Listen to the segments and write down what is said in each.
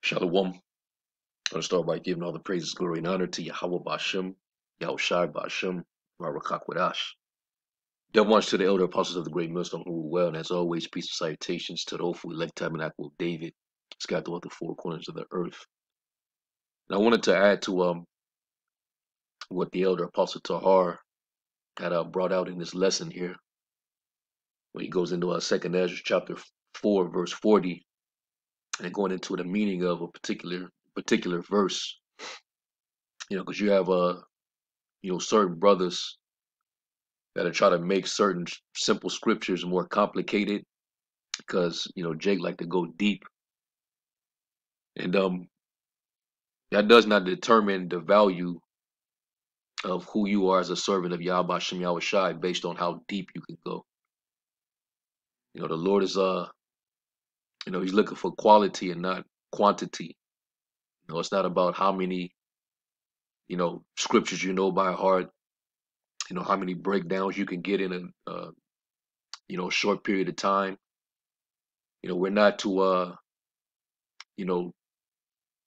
Shalom. I want to start by giving all the praises, glory, and honor to Yahweh Bashem, Yahushai Bashem, Rarakwadash. Double honors to the elder apostles of the great millstone who rule well, and as always, peace and salutations to the hopeful elect tabernacle of David, scattered throughout the four corners of the earth. And I wanted to add to what the elder apostle Tahar had brought out in this lesson here, when he goes into 2nd Ezra chapter 4, verse 40, and going into the meaning of a particular verse. Because you have certain brothers that are trying to make certain simple scriptures more complicated because Jake like to go deep, and that does not determine the value of who you are as a servant of Yahweh Shem Yahushai based on how deep you can go. The Lord is he's looking for quality and not quantity. It's not about how many scriptures you know by heart, how many breakdowns you can get in a short period of time. We're not to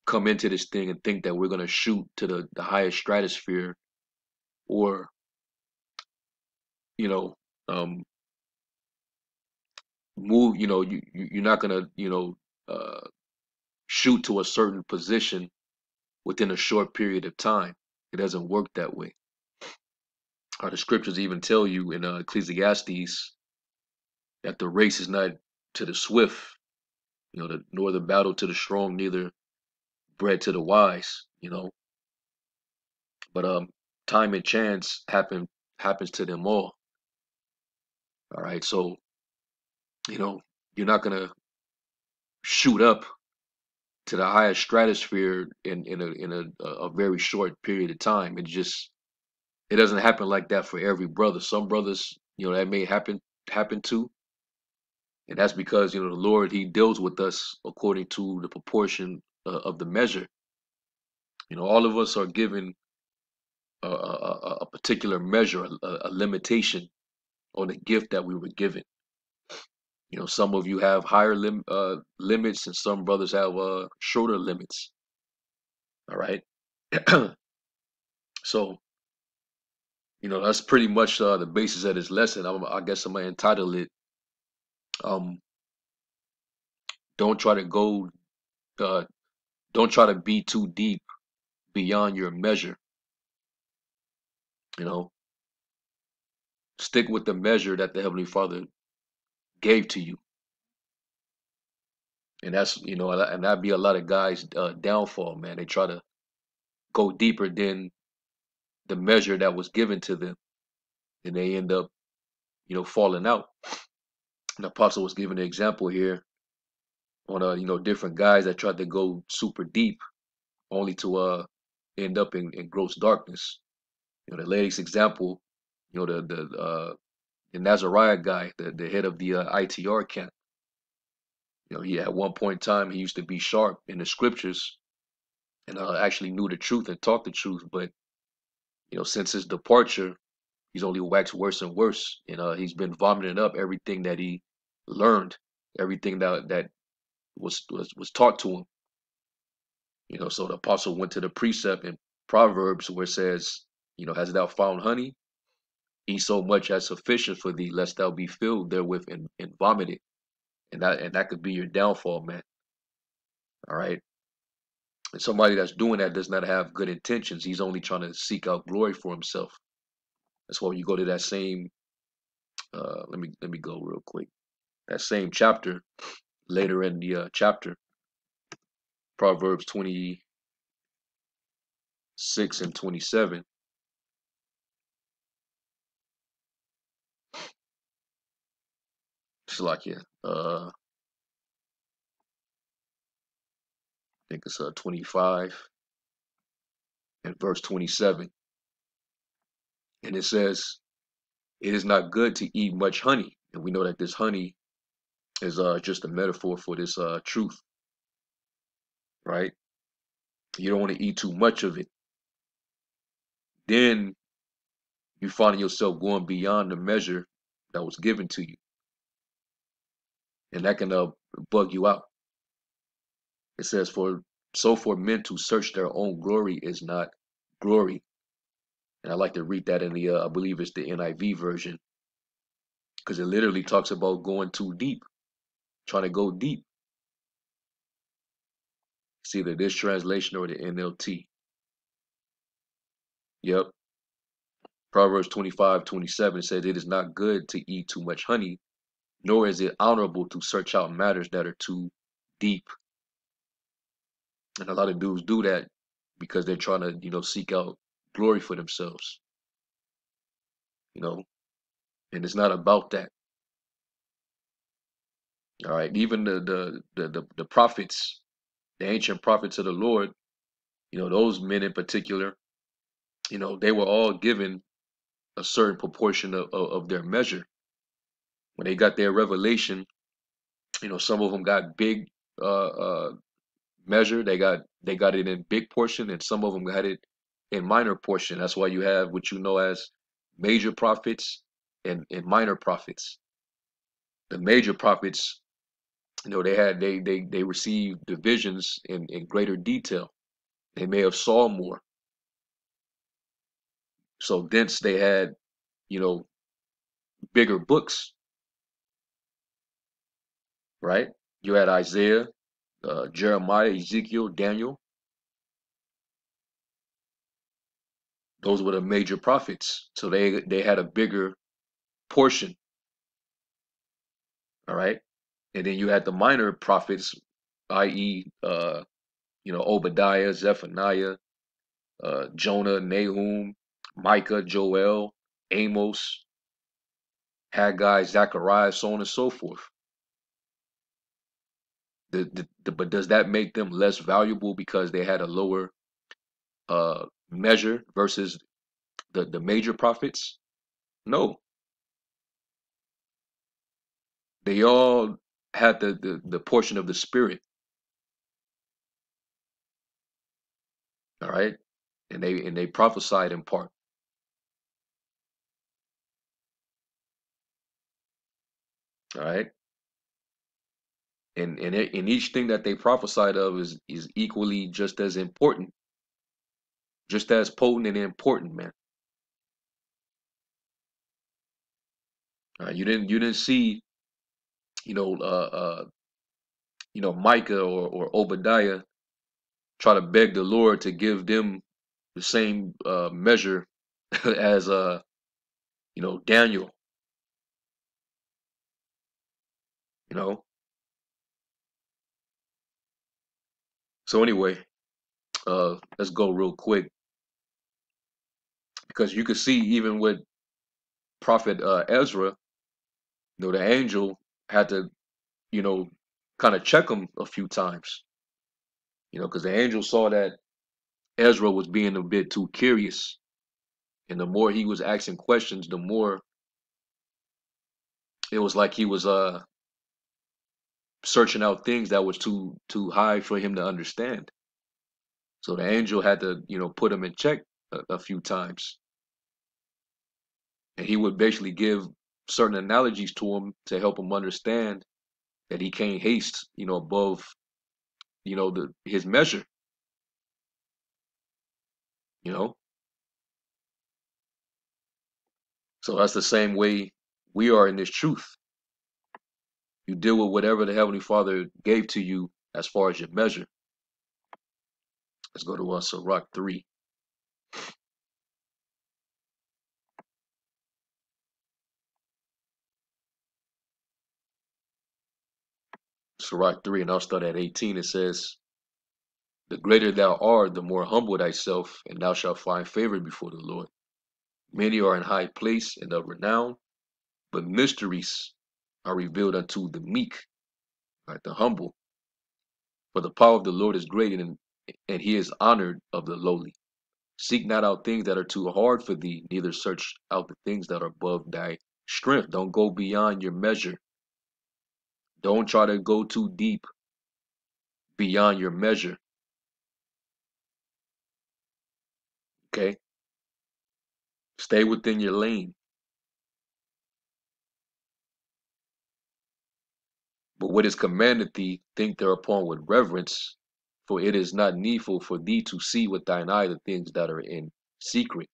come into this thing and think that we're going to shoot to the highest stratosphere, or move. You're not going to shoot to a certain position within a short period of time. It doesn't work that way. The scriptures even tell you in Ecclesiastes that the race is not to the swift, nor the battle to the strong, neither bread to the wise. But time and chance happens to them all. All right, so you're not gonna shoot up to the highest stratosphere in a very short period of time. It doesn't happen like that for every brother. Some brothers, that may happen to, and that's because the Lord, He deals with us according to the proportion of the measure. All of us are given a particular measure, a limitation on the gift that we were given. Some of you have higher limits, and some brothers have shorter limits. All right. So, that's pretty much the basis of this lesson. I guess I'm gonna entitle it, don't try to go, don't try to be too deep beyond your measure. Stick with the measure that the Heavenly Father gave to you. And that's, and that'd be a lot of guys' downfall, man. They try to go deeper than the measure that was given to them, and they end up, falling out. And the apostle was giving an example here on different guys that tried to go super deep, only to end up in gross darkness. The latest example, the Nazariah guy, the head of the ITR camp. He at one point in time, he used to be sharp in the scriptures and actually knew the truth and taught the truth. But since his departure, he's only waxed worse and worse, and he's been vomiting up everything that he learned, everything that was taught to him. So the apostle went to the precept in Proverbs where it says, hast thou found honey? Eat so much as sufficient for thee, lest thou be filled therewith and vomited. And that could be your downfall, man. All right. And somebody that's doing that does not have good intentions. He's only trying to seek out glory for himself. That's why you go to that same let me go real quick. That same chapter, later in the chapter, Proverbs 26 and 27. It's like, yeah, I think it's 25 and verse 27. And it says, it is not good to eat much honey. And we know that this honey is just a metaphor for this truth, right? You don't want to eat too much of it. Then you find yourself going beyond the measure that was given to you. And that can bug you out. It says, for So for men to search their own glory is not glory. And I like to read that in the, I believe it's the NIV version, because it literally talks about going too deep, trying to go deep. It's either this translation or the NLT. Yep. Proverbs 25:27 says, "It is not good to eat too much honey, nor is it honorable to search out matters that are too deep." And a lot of dudes do that because they're trying to, seek out glory for themselves, you know, and it's not about that. All right. Even the prophets, the ancient prophets of the Lord, those men in particular, they were all given a certain proportion of their measure. When they got their revelation, some of them got big uh measure. They got it in big portion, and some of them got it in minor portion. That's why you have what you know as major prophets and minor prophets. The major prophets, they received the visions in greater detail. They may have saw more. So thence they had, you know, bigger books, right? You had Isaiah, Jeremiah, Ezekiel, Daniel. Those were the major prophets. So they had a bigger portion, all right? And then you had the minor prophets, i.e., Obadiah, Zephaniah, Jonah, Nahum, Micah, Joel, Amos, Haggai, Zechariah, so on and so forth. But does that make them less valuable because they had a lower measure versus the major prophets? No, they all had the portion of the spirit, all right, and they prophesied in part, all right, and each thing that they prophesied of is equally just as important, just as potent and important, man. You didn't see you know uh uh Micah or Obadiah try to beg the Lord to give them the same measure as Daniel, you know. So anyway, let's go real quick because you could see even with Prophet Ezra, the angel had to, you know, kind of check him a few times, because the angel saw that Ezra was being a bit too curious, and the more he was asking questions, the more it was like he was searching out things that was too high for him to understand. So the angel had to, put him in check a few times, and he would basically give certain analogies to him to help him understand that he can't haste, above, his measure, you know. So that's the same way we are in this truth. You deal with whatever the Heavenly Father gave to you as far as your measure. Let's go to Sirach 3. Sirach 3, and I'll start at 18. It says, "The greater thou art, the more humble thyself, and thou shalt find favor before the Lord. Many are in high place and of renown, but mysteries are revealed unto the meek," right, the humble. "For the power of the Lord is great, and he is honored of the lowly. Seek not out things that are too hard for thee, neither search out the things that are above thy strength." Don't go beyond your measure. Don't try to go too deep beyond your measure. Okay? Stay within your lane. But what is commanded thee, think thereupon with reverence, For it is not needful for thee to see with thine eye the things that are in secret.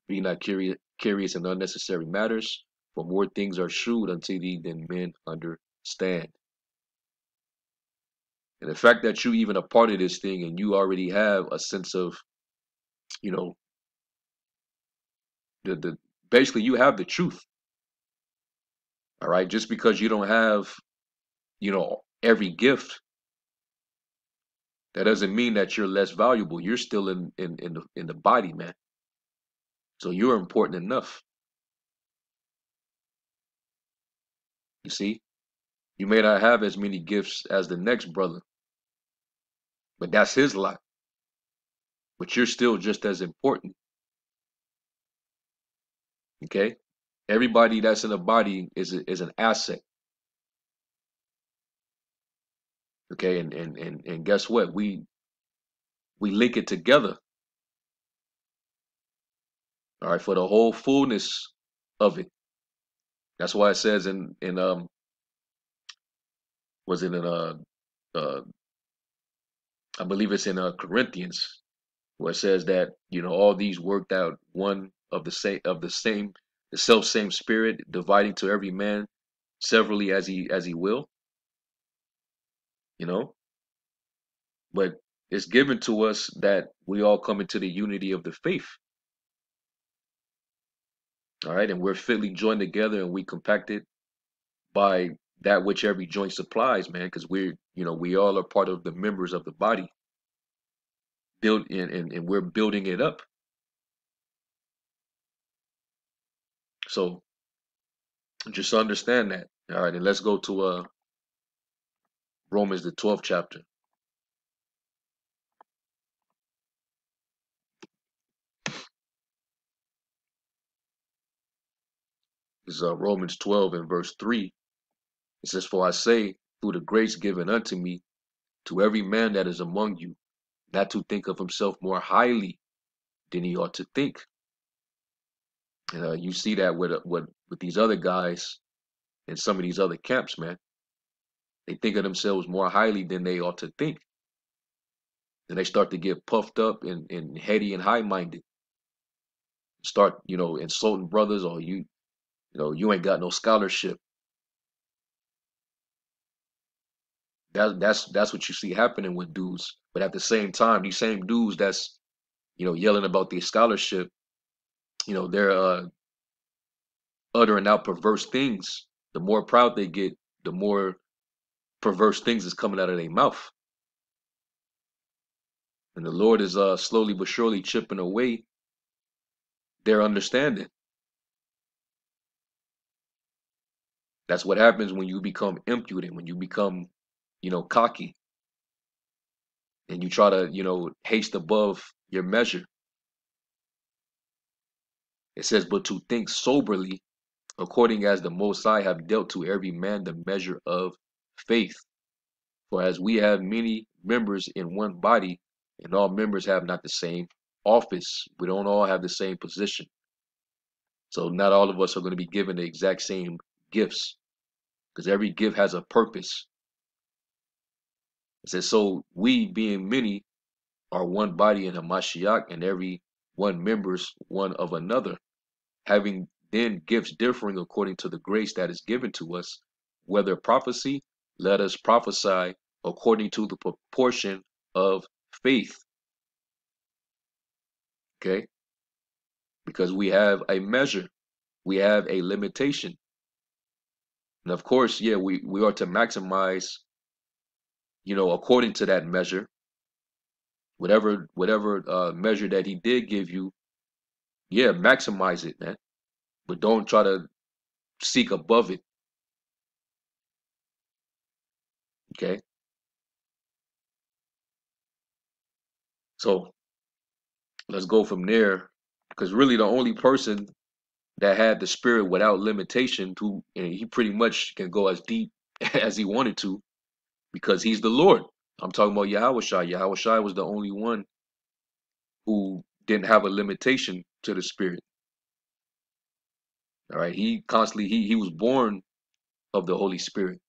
Be not curious in unnecessary matters, for more things are shewed unto thee than men understand. And the fact that you even a part of this thing and you already have a sense of, you know, the basically you have the truth. All right. Just because you don't have, every gift, that doesn't mean that you're less valuable. You're still in the body, man. So you're important enough. You see, you may not have as many gifts as the next brother, but that's his lot. But you're still just as important. Okay. Everybody that's in the body is an asset. Okay. And guess what? We link it together. All right, for the whole fullness of it. That's why it says in was it in uh I believe it's in Corinthians, where it says that all these worked out one the self same spirit, dividing to every man severally as he will. you know but it's given to us that we all come into the unity of the faith. All right, and we're fitly joined together and we compacted by that which every joint supplies, man, because we all are part of the members of the body, build and we're building it up. So just understand that. All right, and let's go to Romans the 12th chapter. This is Romans 12 and verse 3. It says, "For I say, through the grace given unto me, to every man that is among you, not to think of himself more highly than he ought to think." And you see that with these other guys in some of these other camps, man. They think of themselves more highly than they ought to think. And they start to get puffed up and heady and high-minded. Start, insulting brothers, or you ain't got no scholarship. That's what you see happening with dudes. But at the same time, these same dudes that's yelling about their scholarship, they're uttering out perverse things. The more proud they get, the more perverse things is coming out of their mouth. And the Lord is slowly but surely chipping away their understanding. That's what happens when you become impudent, when you become, cocky, and you try to, haste above your measure. It says, "But to think soberly, according as the Most High have dealt to every man the measure of faith. For as we have many members in one body, and all members have not the same office, we don't all have the same position. So not all of us are going to be given the exact same gifts, because every gift has a purpose." It says, "So we, being many, are one body in Hamashiach, and every one members one of another, having then gifts differing according to the grace that is given to us, whether prophecy, let us prophesy according to the proportion of faith." Okay? Because we have a measure, we have a limitation. And of course, yeah, we are to maximize, according to that measure, whatever measure that he did give you, yeah, maximize it, man. But don't try to seek above it. Okay? So let's go from there. Because really the only person that had the spirit without limitation, and he pretty much can go as deep as he wanted to, because he's the Lord. I'm talking about Yahweh Shai. Yahweh Shai was the only one who didn't have a limitation to the spirit. All right. He constantly he was born of the Holy Spirit.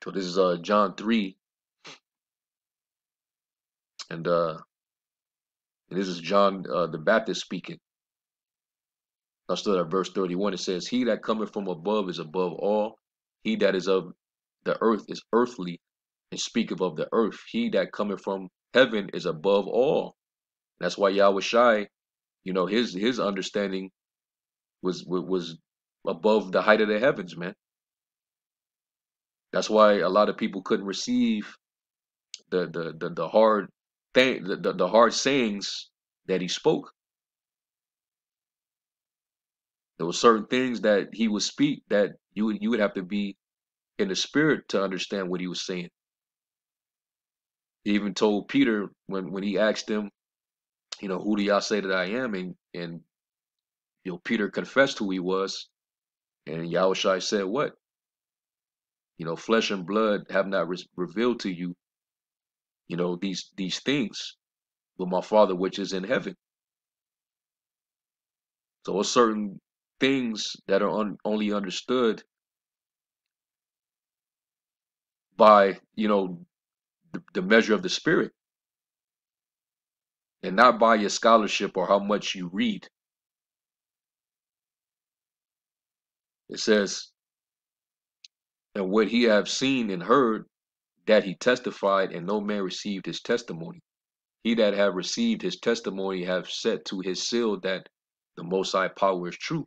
So this is John 3 And this is John the Baptist speaking. I still at verse 31. It says, "He that cometh from above is above all. He that is of the earth is earthly, and speaketh of the earth. He that cometh from heaven is above all." That's why Yahweh Shai, his understanding was above the height of the heavens, man. That's why a lot of people couldn't receive the hard thing, the hard sayings that he spoke. There were certain things that he would speak that you would have to be in the spirit to understand what he was saying. He even told Peter when he asked him, who do y'all say that I am? And Peter confessed who he was, and Yahushua said, what? Flesh and blood have not revealed to you, these things, but my Father which is in heaven. So it's certain things that are only understood by, the measure of the spirit, and not by your scholarship or how much you read. It says, and what he have seen and heard, that he testified, and no man received his testimony. He that have received his testimony have set to his seal that the Most High power is true.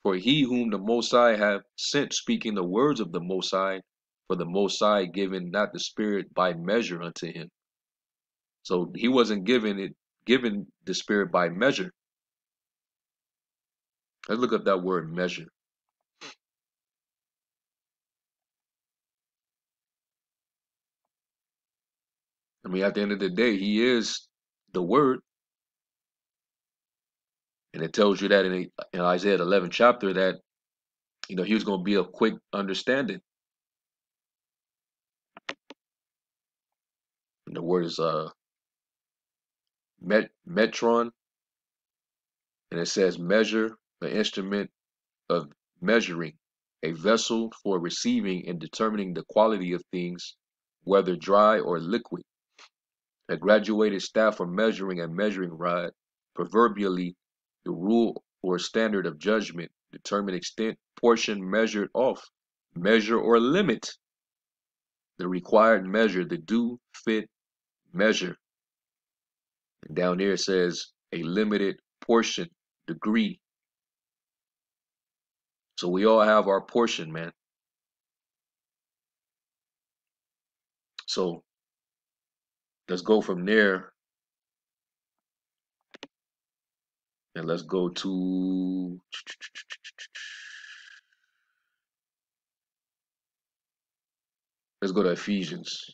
For he whom the Most High have sent speaking the words of the Most High, for the Most High given not the Spirit by measure unto him. So he wasn't given the Spirit by measure. Let's look up that word measure. I mean, at the end of the day, he is the word. And it tells you that in Isaiah 11 chapter that, he was going to be of quick understanding. And the word is metron, and it says measure, an instrument of measuring, a vessel for receiving and determining the quality of things, whether dry or liquid, a graduated staff for measuring and measuring rod, proverbially the rule or standard of judgment, determine extent, portion measured off, measure or limit, the required measure, the due, fit, measure. And down here it says a limited portion, degree. So we all have our portion, man. So let's go from there, and let's go to Ephesians.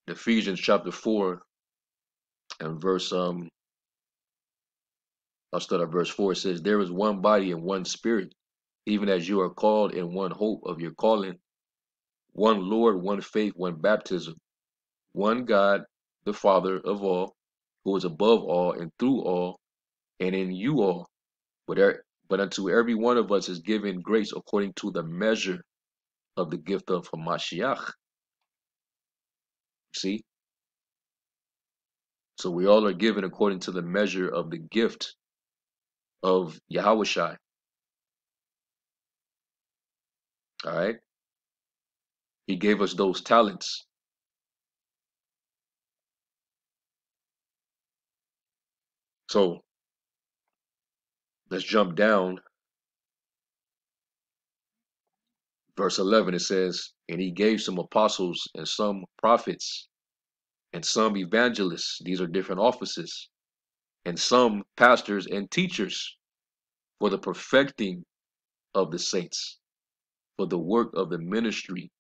Ephesians chapter 4 and verse I'll start at verse 4. It says, "There is one body and one spirit, even as you are called in one hope of your calling, one Lord, one faith, one baptism, one God, the Father of all, who is above all and through all and in you all. But unto every one of us is given grace according to the measure of the gift of Hamashiach." See? So we all are given according to the measure of the gift of Yahushai. All right? He gave us those talents. So let's jump down. Verse 11, it says, "And he gave some apostles and some prophets and some evangelists." These are different offices. "And some pastors and teachers for the perfecting of the saints, for the work of the ministry,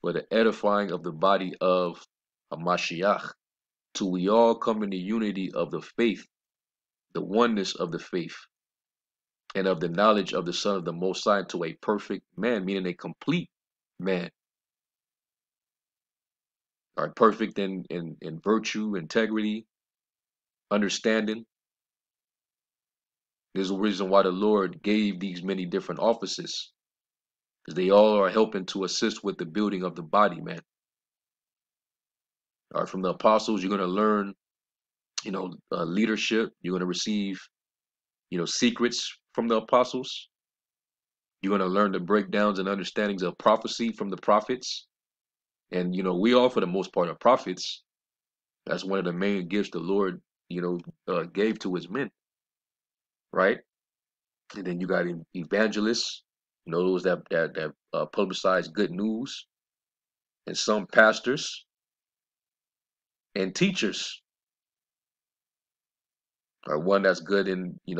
for the edifying of the body of Hamashiach, till we all come in the unity of the faith, the oneness of the faith, and of the knowledge of the Son of the Most High, to a perfect man," meaning a complete man. All right, perfect in virtue, integrity, understanding, There's a reason why the Lord gave these many different offices, because they all are helping to assist with the building of the body, man. All right, from the apostles, you're going to learn, leadership. You're going to receive, secrets from the apostles. You're going to learn the breakdowns and understandings of prophecy from the prophets. And, we all, for the most part, are prophets. That's one of the main gifts the Lord, gave to his men, right? And then you got evangelists, those that publicize good news, and some pastors and teachers are one that's good in, he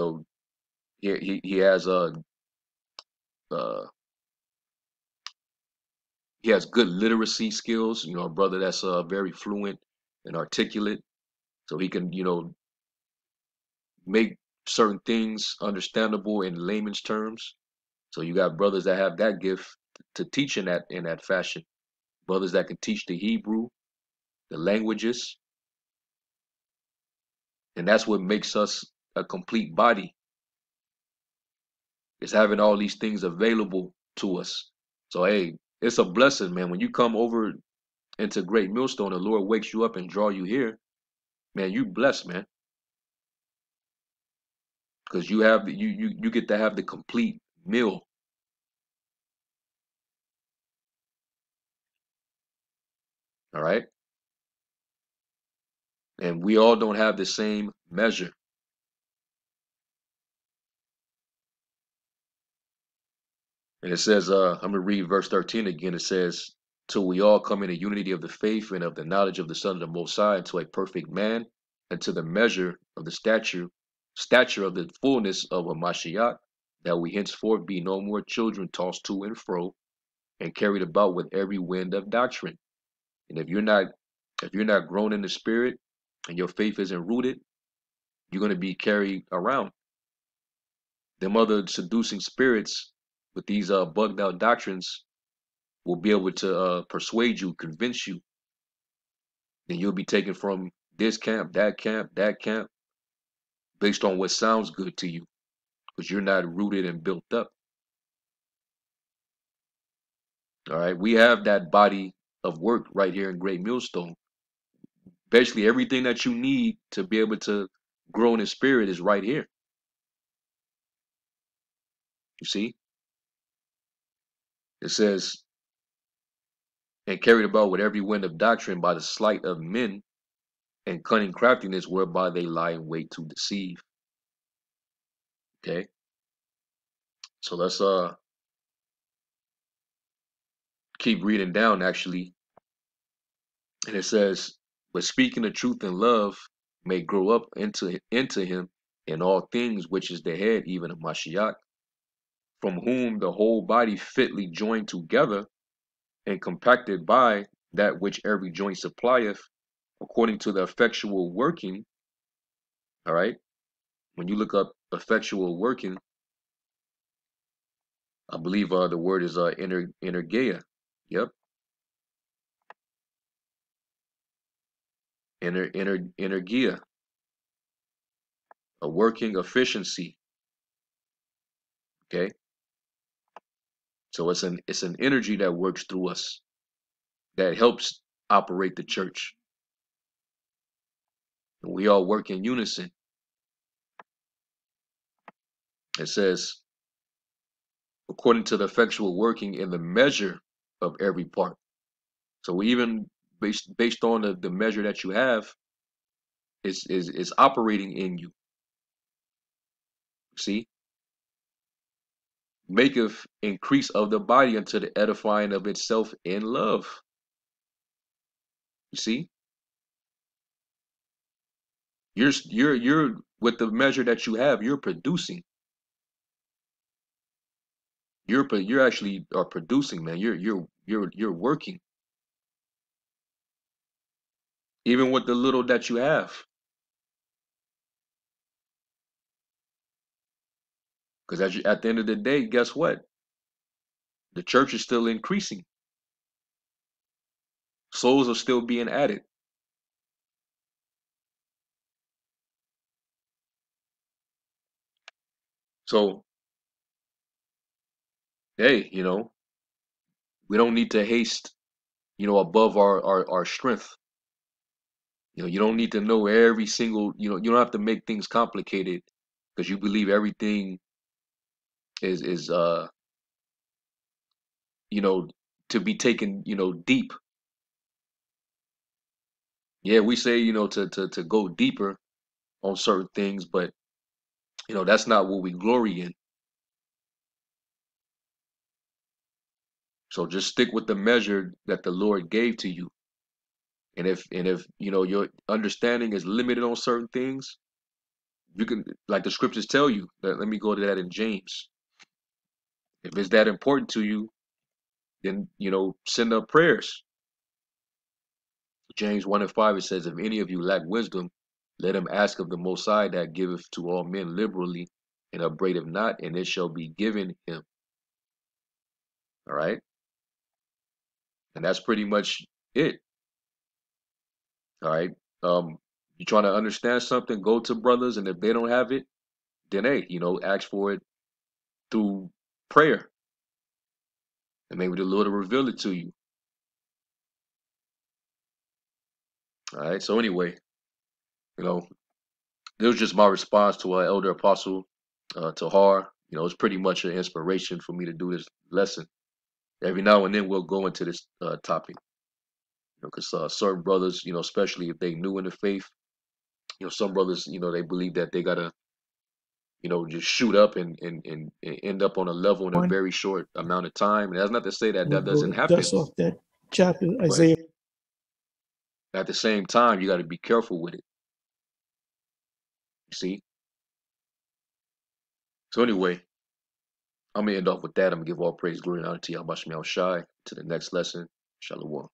has uh he has good literacy skills, a brother that's very fluent and articulate, so he can, make certain things understandable in layman's terms. So you got brothers that have that gift to teach in that fashion. Brothers that can teach the Hebrew, the languages, and that's what makes us a complete body, is having all these things available to us. So hey, it's a blessing, man. When you come over into Great Millstone, the Lord wakes you up and draw you here, man. You blessed, man, because you get to have the complete meal. All right, and we all don't have the same measure. And it says, I'm gonna read verse 13 again. It says, "Till we all come in the unity of the faith and of the knowledge of the Son of the Most High, into a perfect man, and to the measure of the stature of the fullness of a Mashiach, that we henceforth be no more children tossed to and fro, and carried about with every wind of doctrine." And if you're not grown in the spirit, and your faith isn't rooted, you're gonna be carried around. Them other seducing spirits with these bugged out doctrines will be able to persuade you, convince you. Then you'll be taken from this camp, that camp, based on what sounds good to you, because you're not rooted and built up. All right, we have that body of work right here in Great Millstone. Basically, everything that you need to be able to grow in the spirit is right here. You see, it says, "And carried about with every wind of doctrine by the sleight of men and cunning craftiness, whereby they lie in wait to deceive." Okay, so let's keep reading down actually. And it says, "But speaking the truth in love may grow up into him in all things, which is the head, even of Mashiach, from whom the whole body fitly joined together and compacted by that which every joint supplieth, according to the effectual working." All right. When you look up effectual working, I believe the word is energeia. Yep. Energeia, a working efficiency. Okay. So it's an energy that works through us, that helps operate the church. And we all work in unison. It says, according to the effectual working in the measure of every part. So even based on the measure that you have, is operating in you. See, maketh increase of the body unto the edifying of itself in love. You see, you're with the measure that you have, you're producing. You're actually are producing, man. You're working, even with the little that you have. Because at the end of the day, guess what? The church is still increasing. Souls are still being added. So, hey, we don't need to haste, above our strength. You don't need to know every single, you don't have to make things complicated because you believe everything is you know, to be taken, deep. Yeah, we say, to go deeper on certain things, but that's not what we glory in. So just stick with the measure that the Lord gave to you. And if your understanding is limited on certain things, you can, like the scriptures tell you. Let me go to that in James. If it's that important to you, then send up prayers. James 1:5, it says, if any of you lack wisdom, let him ask of the Most High, that giveth to all men liberally and upbraideth not, and it shall be given him. All right. And that's pretty much it. All right. You trying to understand something, go to brothers, and if they don't have it, then hey, ask for it through prayer, and maybe the Lord will reveal it to you. All right. So anyway, you know, this was just my response to our elder apostle, Tahar. It's pretty much an inspiration for me to do this lesson. Every now and then we'll go into this topic, because certain brothers, especially if they new in the faith, some brothers, they believe that they gotta, just shoot up and end up on a level in a One, very short amount of time. And that's not to say that we'll that doesn't go happen, dust off that chapter, but Isaiah. at the same time, you got to be careful with it. You see. So anyway, I'm gonna end off with that. I'm gonna give all praise, glory, and honor to Yahweh Shai. To the next lesson, Shalom.